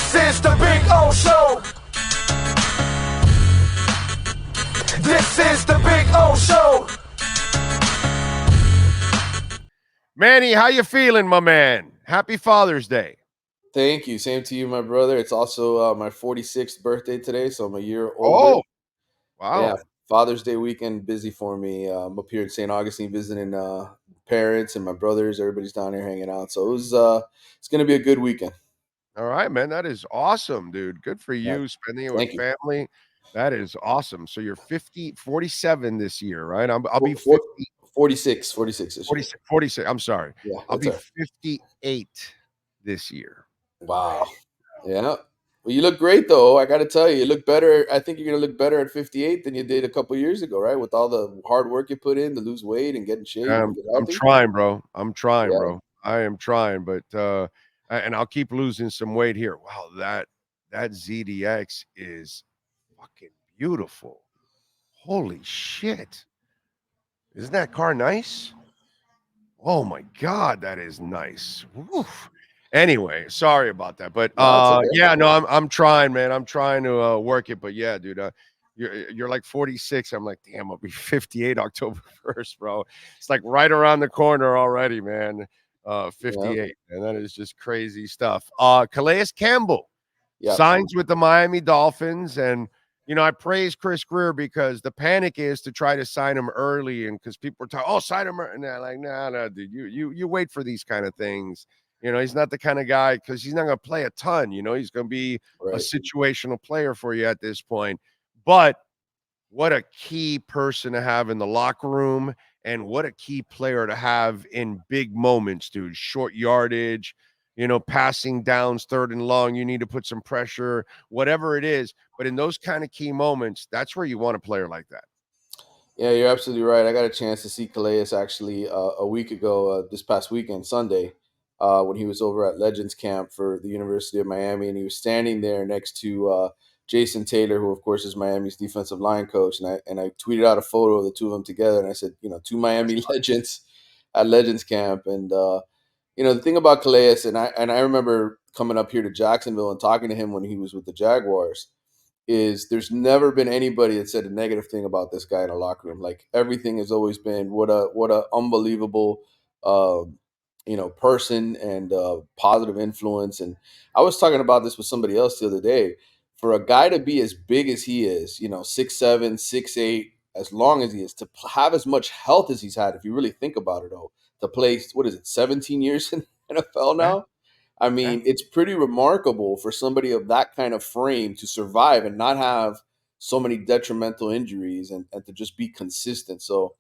This is the Big O Show. This is the Big O Show. Manny, how you feeling, my man? Happy Father's Day. Thank you. Same to you, my brother. It's also my 46th birthday today, so I'm a year older. Oh, wow. Yeah, Father's Day weekend busy for me. I'm up here in St. Augustine visiting parents and my brothers. Everybody's down here hanging out, so it's going to be a good weekend. All right, man. That is awesome, dude. Good for you, spending it with Thank you. family. That is awesome. So you're 47 this year, right? I'll be 50. 46 this year. 46. I'm sorry. Yeah, I'll be all right. 58 this year. Wow. Yeah. Well, you look great, though. I got to tell you, you look better. I think you're going to look better at 58 than you did a couple years ago, right? With all the hard work you put in to lose weight and get in shape. And get I'm healthy. trying, bro. I'm trying, Yeah. bro. I am trying, but and I'll keep losing some weight here. Wow, that ZDX is fucking beautiful. Holy shit. Isn't that car nice? Oh my God, that is nice. Woof. Anyway, sorry about that, but No, it's okay. yeah, no, I'm trying, man. I'm trying to work it, but yeah, dude, you're like 46. I'm like, damn, I'll be 58 October 1st, bro. It's like right around the corner already, man. 58, and that is just crazy stuff. Calais Campbell signs with the Miami Dolphins, and you know, I praise Chris Greer because the panic is to try to sign him early, and because people are talking, oh, sign him, and they're like, no, dude, you wait for these kind of things. You know, he's not the kind of guy because he's not going to play a ton. You know, he's going to be a situational player for you at this point. But what a key person to have in the locker room, and what a key player to have in big moments, dude. Short yardage, you know, passing downs, third and long, you need to put some pressure, whatever it is. But in those kind of key moments, that's where you want a player like that. Yeah, you're absolutely right. I got a chance to see Calais actually a week ago, this past weekend, Sunday, when he was over at Legends Camp for the University of Miami, and he was standing there next to Jason Taylor, who of course is Miami's defensive line coach, and I tweeted out a photo of the two of them together, and I said, you know, two Miami legends at Legends Camp, and you know, the thing about Calais, and I remember coming up here to Jacksonville and talking to him when he was with the Jaguars, is there's never been anybody that said a negative thing about this guy in a locker room. Like everything has always been what a unbelievable you know, person and positive influence. And I was talking about this with somebody else the other day. For a guy to be as big as he is, you know, 6'7", 6'8", as long as he is, to have as much health as he's had, if you really think about it, though, to play, what is it, 17 years in NFL now? I mean, it's pretty remarkable for somebody of that kind of frame to survive and not have so many detrimental injuries and to just be consistent. So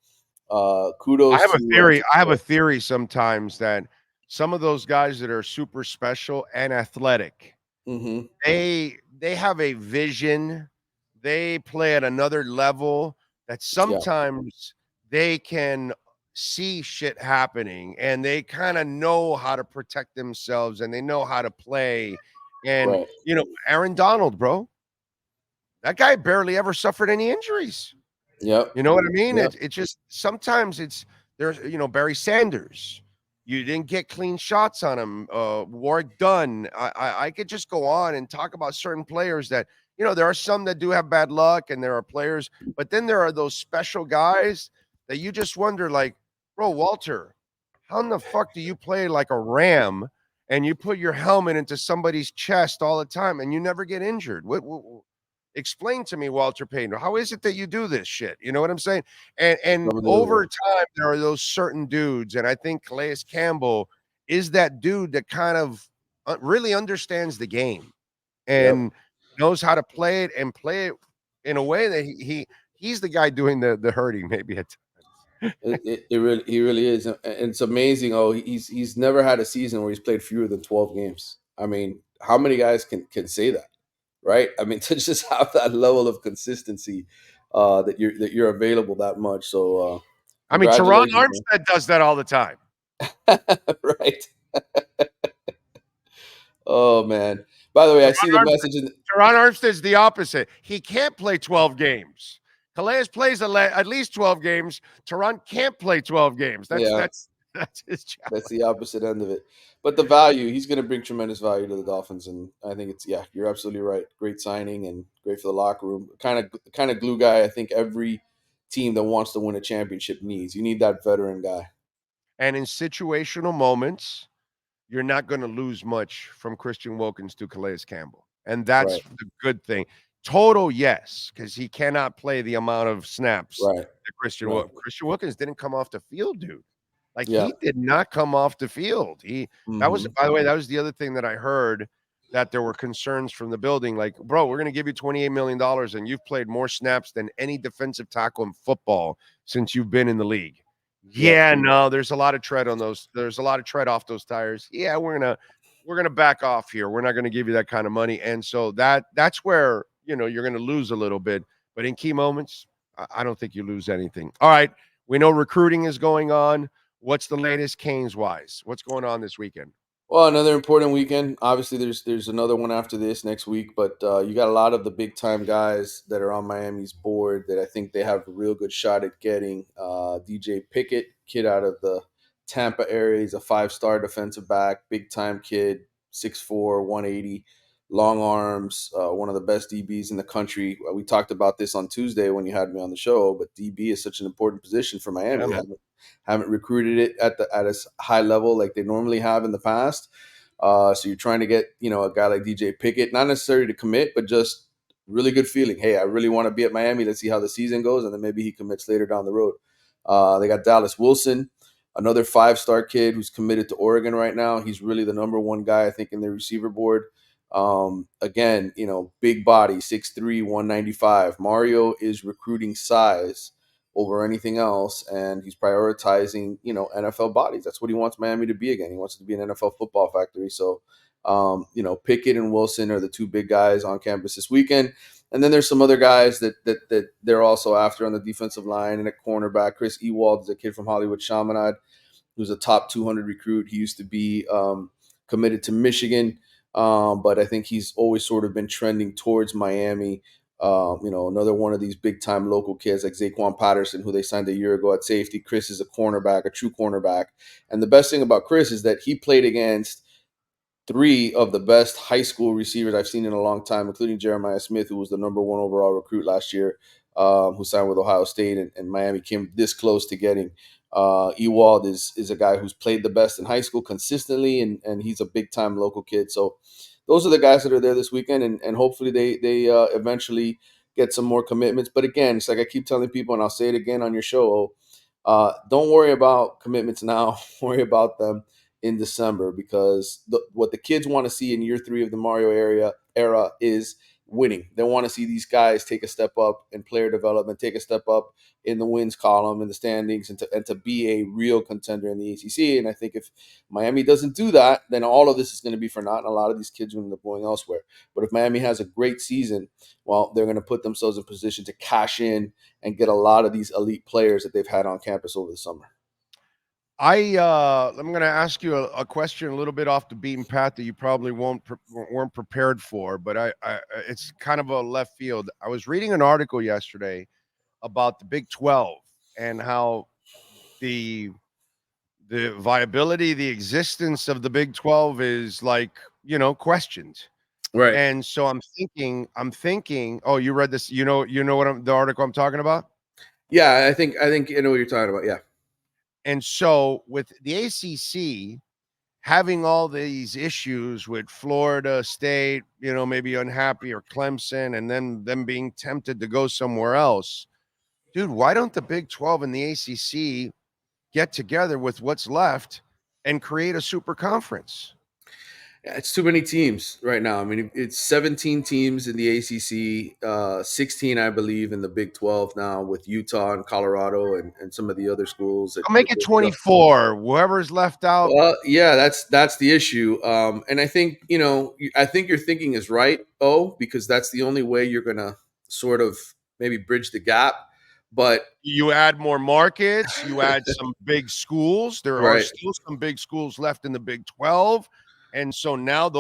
kudos. I have a theory. I have a theory sometimes that some of those guys that are super special and athletic, they have a vision. They play at another level that sometimes they can see shit happening, and they kind of know how to protect themselves, and they know how to play. And you know, Aaron Donald, bro, that guy barely ever suffered any injuries. Yep. You know what I mean? It just sometimes it's there's, you know, Barry Sanders. You didn't get clean shots on him. Warwick Dunn. I could just go on and talk about certain players that, you know, there are some that do have bad luck, and there are players, but then there are those special guys that you just wonder, like, bro, Walter, how in the fuck do you play like a ram and you put your helmet into somebody's chest all the time and you never get injured? What explain to me, Walter Payton, how is it that you do this shit? You know what I'm saying? And over time, there are those certain dudes, and I think Calais Campbell is that dude that kind of really understands the game and knows how to play it and play it in a way that he's the guy doing the hurting maybe at times. He really is, and it's amazing. Oh, he's never had a season where he's played fewer than 12 games. I mean, how many guys can say that? Right? I mean, to just have that level of consistency, that you're available that much. So, I mean, Teron Armstead does that all the time. Right. Oh man. By the way, I see the message in Teron Armstead's the opposite. He can't play 12 games. Calais plays at least 12 games. Teron can't play 12 games. That's That's his job. That's the opposite end of it. But the value, he's going to bring tremendous value to the Dolphins, and I think you're absolutely right. Great signing and great for the locker room. Kind of glue guy. I think every team that wants to win a championship needs. You need that veteran guy. And in situational moments, you're not going to lose much from Christian Wilkins to Calais Campbell. And that's Right, the good thing. Total, yes, because he cannot play the amount of snaps right, that right. Christian Wilkins didn't come off the field, dude. Like, Yeah. he did not come off the field. That was, Hmm. by the way, that was the other thing that I heard, that there were concerns from the building. Like, bro, we're going to give you $28 million, and you've played more snaps than any defensive tackle in football since you've been in the league. Yep. Yeah, no, there's a lot of tread on those. There's a lot of tread off those tires. Yeah, we're gonna back off here. We're not gonna give you that kind of money. And so that's where you're gonna lose a little bit. But in key moments, I don't think you lose anything. All right. We know recruiting is going on. What's the latest Canes wise? What's going on this weekend? Well, another important weekend. Obviously, there's another one after this next week, but you got a lot of the big time guys that are on Miami's board that I think they have a real good shot at getting. DJ Pickett, kid out of the Tampa area, he's a 5-star defensive back, big time kid, 6'4", 180, long arms, one of the best DBs in the country. We talked about this on Tuesday when you had me on the show, but DB is such an important position for Yeah, Miami. man. Haven't recruited it at a high level like they normally have in the past. So you're trying to get a guy like DJ Pickett, not necessarily to commit, but just really good feeling. Hey, I really want to be at Miami. Let's see how the season goes, and then maybe he commits later down the road. They got Dallas Wilson, another 5-star kid who's committed to Oregon right now. He's really the number one guy I think in the receiver board. Again, big body, 6'3", 195. Mario is recruiting size over anything else, and he's prioritizing NFL bodies. That's what he wants Miami to be again. He wants it to be an NFL football factory. So Pickett and Wilson are the two big guys on campus this weekend, and then there's some other guys that they're also after on the defensive line and at cornerback. Chris Ewald is a kid from Hollywood Chaminade who's a top 200 recruit. He used to be committed to Michigan, but I think he's always sort of been trending towards Miami. Another one of these big time local kids like Zaquan Patterson, who they signed a year ago at safety. Chris is a cornerback, a true cornerback. And the best thing about Chris is that he played against three of the best high school receivers I've seen in a long time, including Jeremiah Smith, who was the number one overall recruit last year, who signed with Ohio State, and Miami came this close to getting. Ewald is a guy who's played the best in high school consistently, and he's a big time local kid. So those are the guys that are there this weekend, and hopefully they eventually get some more commitments. But again, it's like I keep telling people, and I'll say it again on your show, don't worry about commitments now. Worry about them in December, because what the kids want to see in year 3 of the Mario era is winning. They want to see these guys take a step up in player development, take a step up in the wins column, in the standings, and to be a real contender in the ACC. And I think if Miami doesn't do that, then all of this is going to be for naught, and a lot of these kids are going to end up going elsewhere. But if Miami has a great season, well, they're going to put themselves in position to cash in and get a lot of these elite players that they've had on campus over the summer. I'm going to ask you a question a little bit off the beaten path that you probably weren't prepared for, but it's kind of a left field. I was reading an article yesterday about the Big 12 and how the viability, the existence of the Big 12 is questioned. Right. And so I'm thinking, oh, you read this, the article I'm talking about? Yeah, I think you know what you're talking about. Yeah. And so with the ACC having all these issues with Florida State, maybe unhappy, or Clemson, and then them being tempted to go somewhere else, dude, why don't the Big 12 and the ACC get together with what's left and create a super conference? Yeah, it's too many teams right now. I mean, it's 17 teams in the ACC, 16, I believe, in the Big 12 now, with Utah and Colorado and some of the other schools. I'll make it 24. Whoever's left out. Well, yeah, that's the issue. And I think, I think your thinking is right, because that's the only way you're going to sort of maybe bridge the gap. But you add more markets, you add some big schools. There are still some big schools left in the Big 12. And so now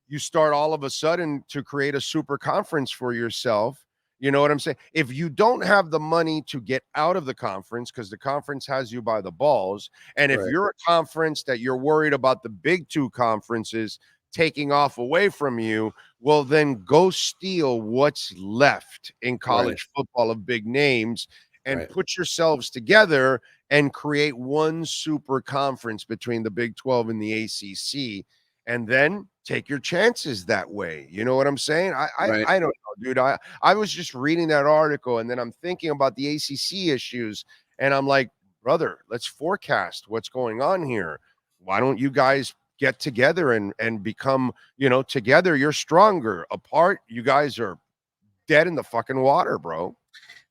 you start all of a sudden to create a super conference for yourself. You know what I'm saying? If you don't have the money to get out of the conference because the conference has you by the balls, and if Right. you're a conference that you're worried about the big two conferences taking off away from you, well, then go steal what's left in college football of big names and put yourselves together and create one super conference between the Big 12 and the ACC, and then take your chances that way. You know what I'm saying? I don't know, dude. I was just reading that article, and then I'm thinking about the ACC issues, and I'm like, brother, let's forecast what's going on here. Why don't you guys get together and become, together you're stronger. Apart, you guys are dead in the fucking water, bro.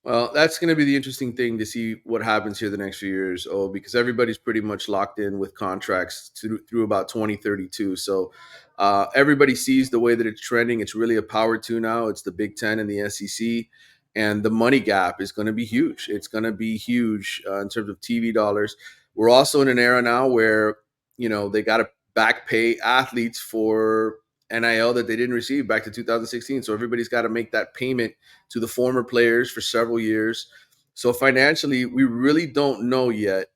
Well, that's going to be the interesting thing to see what happens here the next few years. Oh, because everybody's pretty much locked in with contracts through about 2032. So everybody sees the way that it's trending. It's really a power two now. It's the Big Ten and the SEC. And the money gap is going to be huge. It's going to be huge in terms of TV dollars. We're also in an era now where, they got to back pay athletes for NIL that they didn't receive back to 2016. So everybody's got to make that payment to the former players for several years. So financially, we really don't know yet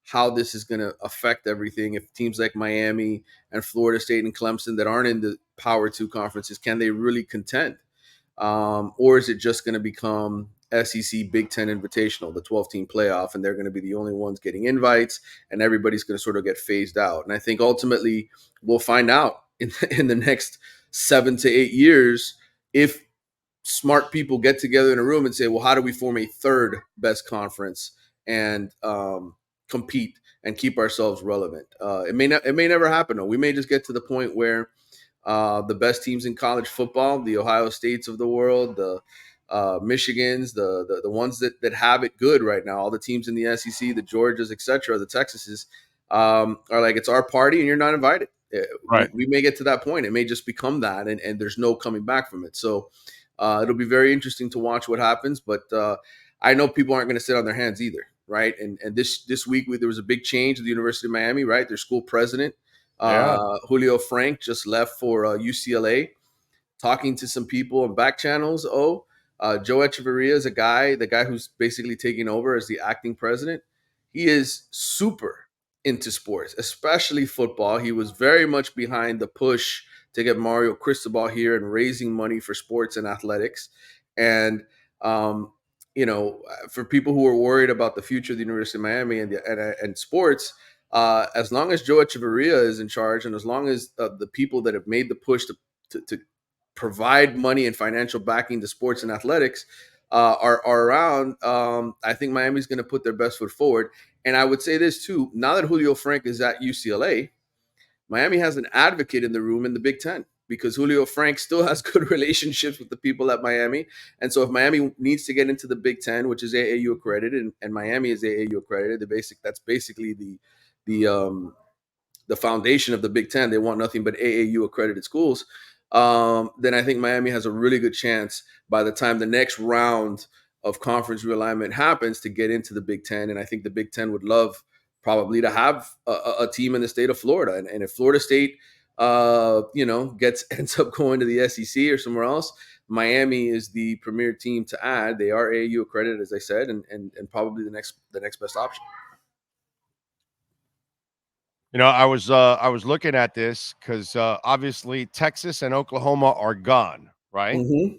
how this is going to affect everything. If teams like Miami and Florida State and Clemson that aren't in the Power 2 conferences, can they really contend? Or is it just going to become SEC Big Ten Invitational, the 12-team playoff, and they're going to be the only ones getting invites, and everybody's going to sort of get phased out? And I think ultimately we'll find out in the next 7 to 8 years if smart people get together in a room and say, well, how do we form a third best conference and compete and keep ourselves relevant? It may never happen, though. We may just get to the point where the best teams in college football, the Ohio States of the world, the Michigans, the ones that have it good right now, all the teams in the SEC, the Georgias, etc., the Texases, are like, it's our party and you're not invited. Right. We may get to that point. It may just become that, and there's no coming back from it. So it'll be very interesting to watch what happens. But I know people aren't going to sit on their hands either, right? And this week there was a big change at the University of Miami, right? Their school president, Julio Frank, just left for UCLA, talking to some people on back channels. Joe Echeverria is the guy who's basically taking over as the acting president. He is super into sports, especially football. He was very much behind the push to get Mario Cristobal here and raising money for sports and athletics. And, for people who are worried about the future of the University of Miami and sports, as long as Joe Echeverria is in charge, and as long as the people that have made the push to provide money and financial backing to sports and athletics are around, I think Miami's going to put their best foot forward. And I would say this too: now that Julio Frank is at UCLA, Miami has an advocate in the room in the Big Ten, because Julio Frank still has good relationships with the people at Miami. And so if Miami needs to get into the Big Ten, which is AAU accredited, and Miami is AAU accredited, that's basically the foundation of the Big Ten. They want nothing but AAU accredited schools. Then I think Miami has a really good chance by the time the next round of conference realignment happens to get into the Big Ten. And I think the Big Ten would love probably to have a team in the state of Florida. And if Florida State, ends up going to the SEC or somewhere else, Miami is the premier team to add. They are AAU accredited, as I said, and probably the next best option. I was looking at this because obviously Texas and Oklahoma are gone, right? Mm-hmm.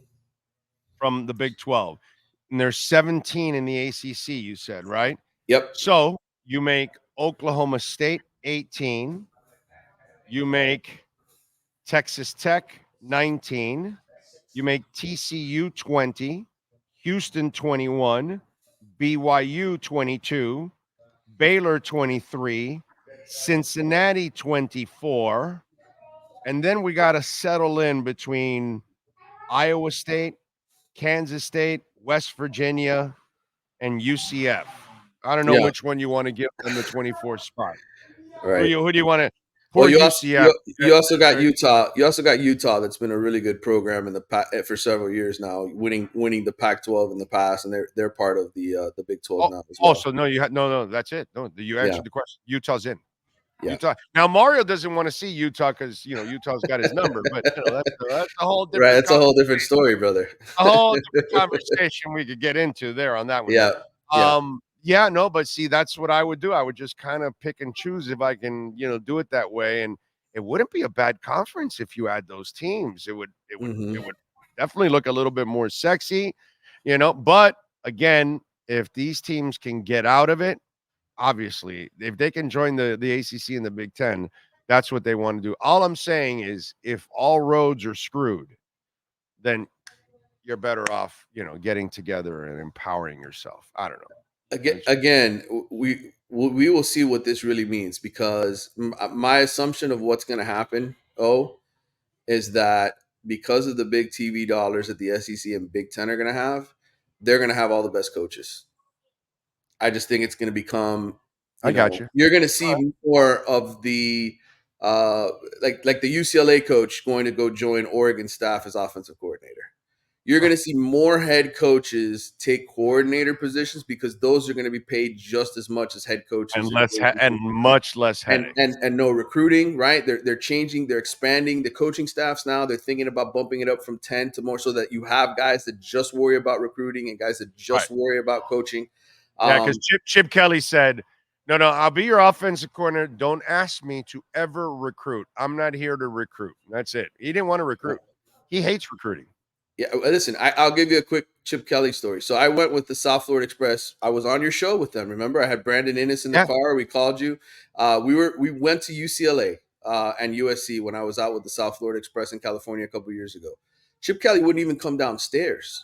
From the Big 12. And there's 17 in the ACC, you said, right? Yep. So you make Oklahoma State 18. You make Texas Tech 19. You make TCU 20. Houston 21. BYU 22. Baylor 23. Cincinnati 24. And then we got to settle in between Iowa State, Kansas State, West Virginia, and UCF. I don't know which one you want to give them the 24th spot. Right. Who do you want to? Well, UCF. You also got Utah. You also got Utah. That's been a really good program for several years now, winning the Pac-12 in the past, and they're part of the Big 12 now as well. So no, you had no. That's it. No, you answered the question. Utah's in. Utah. Now Mario doesn't want to see Utah because Utah's got his number, but that's a whole different Right. That's a whole different story, brother. a whole different conversation we could get into there on that one. Yeah. No, but see, that's what I would do. I would just kind of pick and choose if I can, do it that way. And it wouldn't be a bad conference if you add those teams. It would definitely look a little bit more sexy, But again, if these teams can get out of it, obviously, if they can join the ACC and the Big Ten, that's what they want to do. All I'm saying is, if all roads are screwed, then you're better off, getting together and empowering yourself. I don't know. Again, we will see what this really means, because my assumption of what's going to happen, is that because of the big TV dollars that the SEC and Big Ten are going to have, they're going to have all the best coaches. I just think it's going to become, you're going to see more of the like the UCLA coach going to go join Oregon staff as offensive coordinator. You're going to see more head coaches take coordinator positions, because those are going to be paid just as much as head coaches, and much less headache, and no recruiting. Right? They're changing, they're expanding the coaching staffs now. They're thinking about bumping it up from 10 to more, so that you have guys that just worry about recruiting and guys that just worry about coaching. Yeah, because Chip Kelly said, No, I'll be your offensive coordinator. Don't ask me to ever recruit. I'm not here to recruit. That's it. He didn't want to recruit. He hates recruiting. Yeah, listen, I'll give you a quick Chip Kelly story. So I went with the South Florida Express. I was on your show with them. Remember, I had Brandon Innes in the car. We called you. We went to UCLA and USC when I was out with the South Florida Express in California a couple of years ago. Chip Kelly wouldn't even come downstairs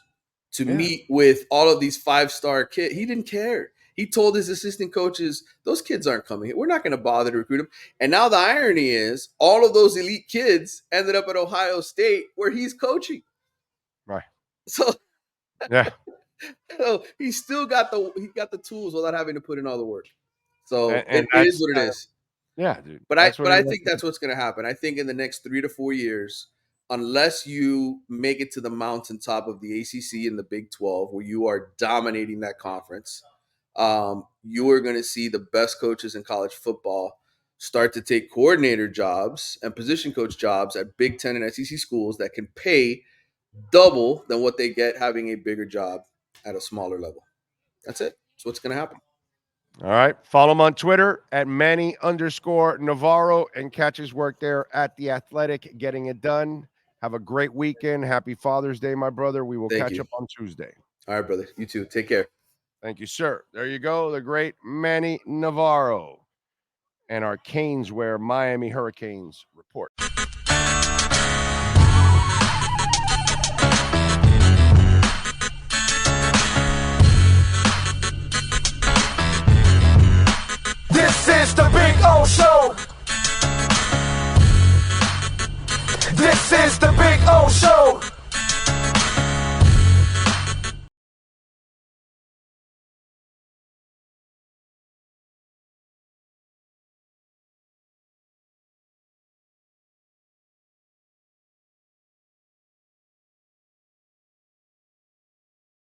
to meet with all of these 5-star kids. He didn't care. He told his assistant coaches, those kids aren't coming here. We're not going to bother to recruit them. And now the irony is, all of those elite kids ended up at Ohio State, where he's coaching. Right. So yeah. So he still got the tools without having to put in all the work. So it is what it is. Yeah, dude. But I think that's what's going to happen. I think in the next 3 to 4 years, unless you make it to the mountaintop of the ACC and the Big 12, where you are dominating that conference, you are going to see the best coaches in college football start to take coordinator jobs and position coach jobs at Big 10 and SEC schools that can pay double than what they get having a bigger job at a smaller level. That's it. That's what's going to happen. All right. Follow him on Twitter at Manny_Navarro and catch his work there at The Athletic, getting it done. Have a great weekend. Happy Father's Day, my brother. We will catch up on Tuesday. All right, brother. You too. Take care. Thank you, sir. There you go. The great Manny Navarro and our Canes Wear Miami Hurricanes report.